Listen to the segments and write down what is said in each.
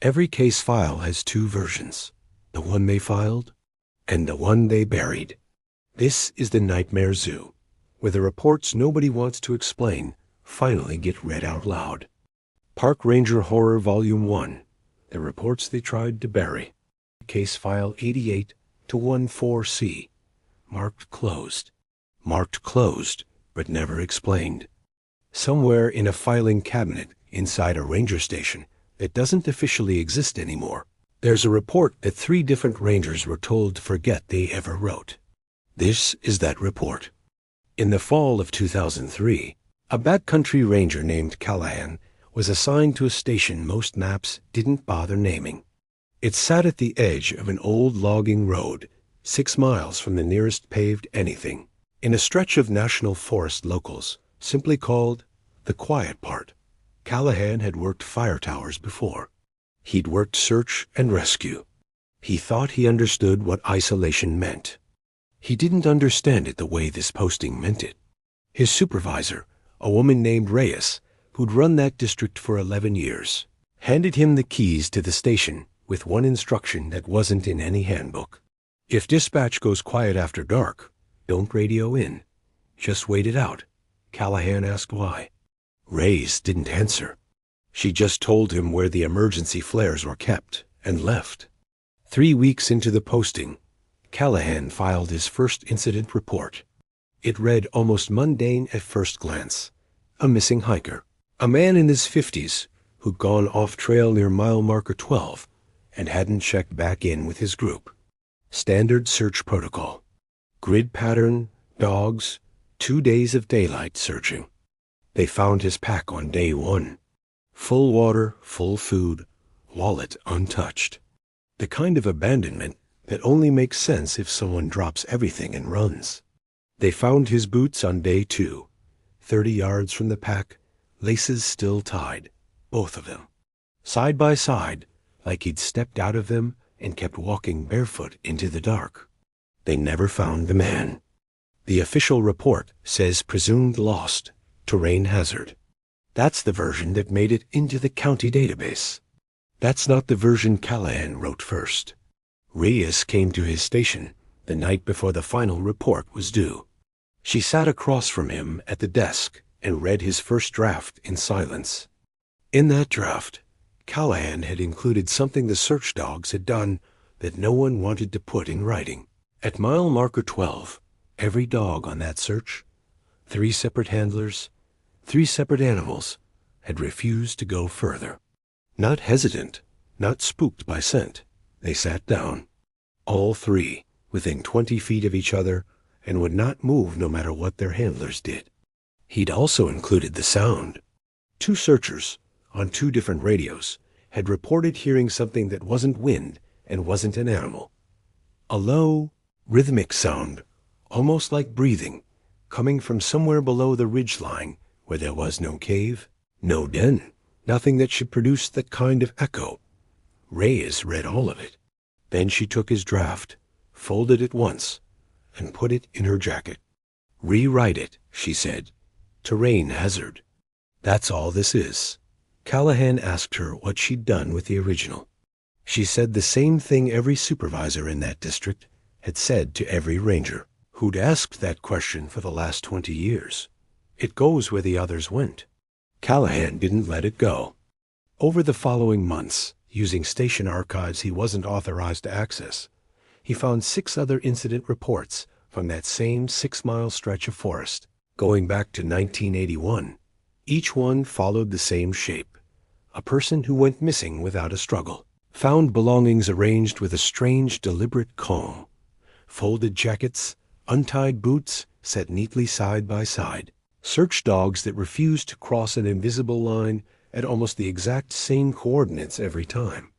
Every case file has two versions, the one they filed and the one they buried. This is the Nightmare Zoo, where the reports nobody wants to explain finally get read out loud. Park Ranger Horror Volume 1, the reports they tried to bury. Case file 88 to 14C, marked closed. Marked closed, but never explained. Somewhere in a filing cabinet inside a ranger station that doesn't officially exist anymore, there's a report that 3 different rangers were told to forget they ever wrote. This is that report. In the fall of 2003, a backcountry ranger named Callahan was assigned to a station most maps didn't bother naming. It sat at the edge of an old logging road, 6 miles from the nearest paved anything, in a stretch of national forest locals, simply called the quiet part. Callahan had worked fire towers before. He'd worked search and rescue. He thought he understood what isolation meant. He didn't understand it the way this posting meant it. His supervisor, a woman named Reyes, who'd run that district for 11 years, handed him the keys to the station with one instruction that wasn't in any handbook. If dispatch goes quiet after dark, don't radio in. Just wait it out. Callahan asked why. Reyes didn't answer. She just told him where the emergency flares were kept and left. 3 weeks into the posting, Callahan filed his first incident report. It read almost mundane at first glance. A missing hiker. A man in his 50s who'd gone off trail near mile marker 12 and hadn't checked back in with his group. Standard search protocol. Grid pattern, dogs, 2 days of daylight searching. They found his pack on day 1. Full water, full food, wallet untouched. The kind of abandonment that only makes sense if someone drops everything and runs. They found his boots on day 2, 30 yards from the pack, laces still tied, both of them. Side by side, like he'd stepped out of them and kept walking barefoot into the dark. They never found the man. The official report says presumed lost, terrain hazard. That's the version that made it into the county database. That's not the version Callahan wrote first. Reyes came to his station the night before the final report was due. She sat across from him at the desk and read his first draft in silence. In that draft, Callahan had included something the search dogs had done that no one wanted to put in writing. At mile marker 12, every dog on that search, 3 separate handlers, 3 separate animals, had refused to go further. Not hesitant, not spooked by scent, they sat down. All 3, within 20 feet of each other, and would not move no matter what their handlers did. He'd also included the sound. 2 searchers, on 2 different radios, had reported hearing something that wasn't wind and wasn't an animal. A low, rhythmic sound, almost like breathing, coming from somewhere below the ridgeline where there was no cave, no den, nothing that should produce that kind of echo. Reyes read all of it. Then she took his draft, folded it once, and put it in her jacket. Rewrite it, she said. Terrain hazard. That's all this is. Callahan asked her what she'd done with the original. She said the same thing every supervisor in that district had said to every ranger who'd asked that question for the last 20 years. It goes where the others went. Callahan didn't let it go. Over the following months, using station archives he wasn't authorized to access, he found 6 other incident reports from that same 6-mile stretch of forest, going back to 1981. Each one followed the same shape. A person who went missing without a struggle. Found belongings arranged with a strange, deliberate calm. Folded jackets, untied boots set neatly side by side. Search dogs that refused to cross an invisible line at almost the exact same coordinates every time.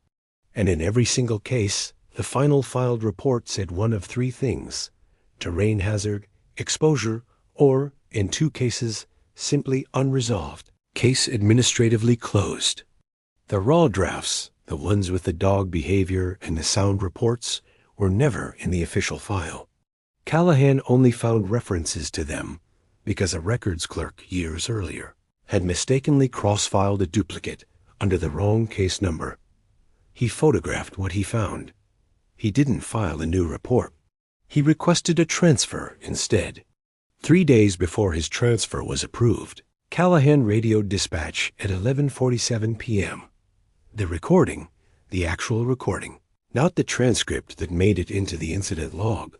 And in every single case, the final filed report said one of 3 things: terrain hazard, exposure, or, in 2 cases, simply unresolved. Case administratively closed. The raw drafts, the ones with the dog behavior and the sound reports, were never in the official file. Callahan only found references to them because a records clerk years earlier had mistakenly cross-filed a duplicate under the wrong case number. He photographed what he found. He didn't file a new report. He requested a transfer instead. 3 days before his transfer was approved, Callahan radioed dispatch at 11:47 p.m. The recording, the actual recording, not the transcript that made it into the incident log,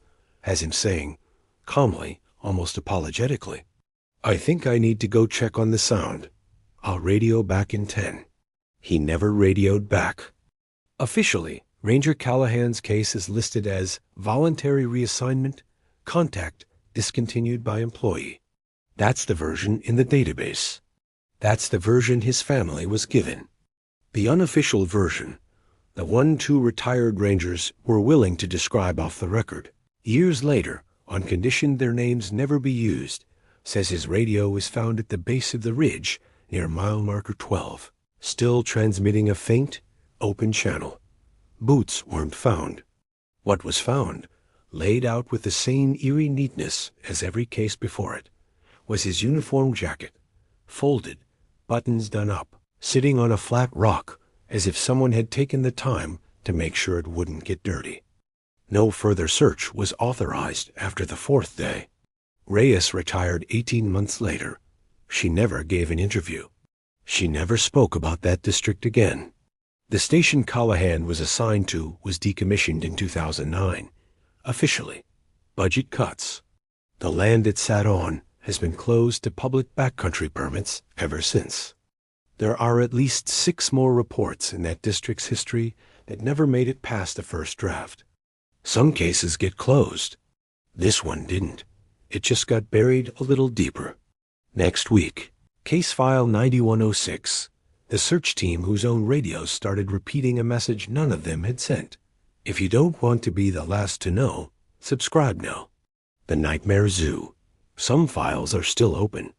has him saying, calmly, almost apologetically, "I think I need to go check on the sound. I'll radio back in 10. He never radioed back. Officially, Ranger Callahan's case is listed as voluntary reassignment, contact discontinued by employee. That's the version in the database. That's the version his family was given. The unofficial version, the one 2 retired Rangers were willing to describe off the record, years later, on condition their names never be used, says his radio was found at the base of the ridge near mile marker 12, still transmitting a faint, open channel. Boots weren't found. What was found, laid out with the same eerie neatness as every case before it, was his uniform jacket, folded, buttons done up, sitting on a flat rock as if someone had taken the time to make sure it wouldn't get dirty. No further search was authorized after the 4th day. Reyes retired 18 months later. She never gave an interview. She never spoke about that district again. The station Callahan was assigned to was decommissioned in 2009. Officially. Budget cuts. The land it sat on has been closed to public backcountry permits ever since. There are at least 6 more reports in that district's history that never made it past the first draft. Some cases get closed. This one didn't. It just got buried a little deeper. Next week, Case File 9106, the search team whose own radios started repeating a message none of them had sent. If you don't want to be the last to know, subscribe now. The Nightmare Zoo. Some files are still open.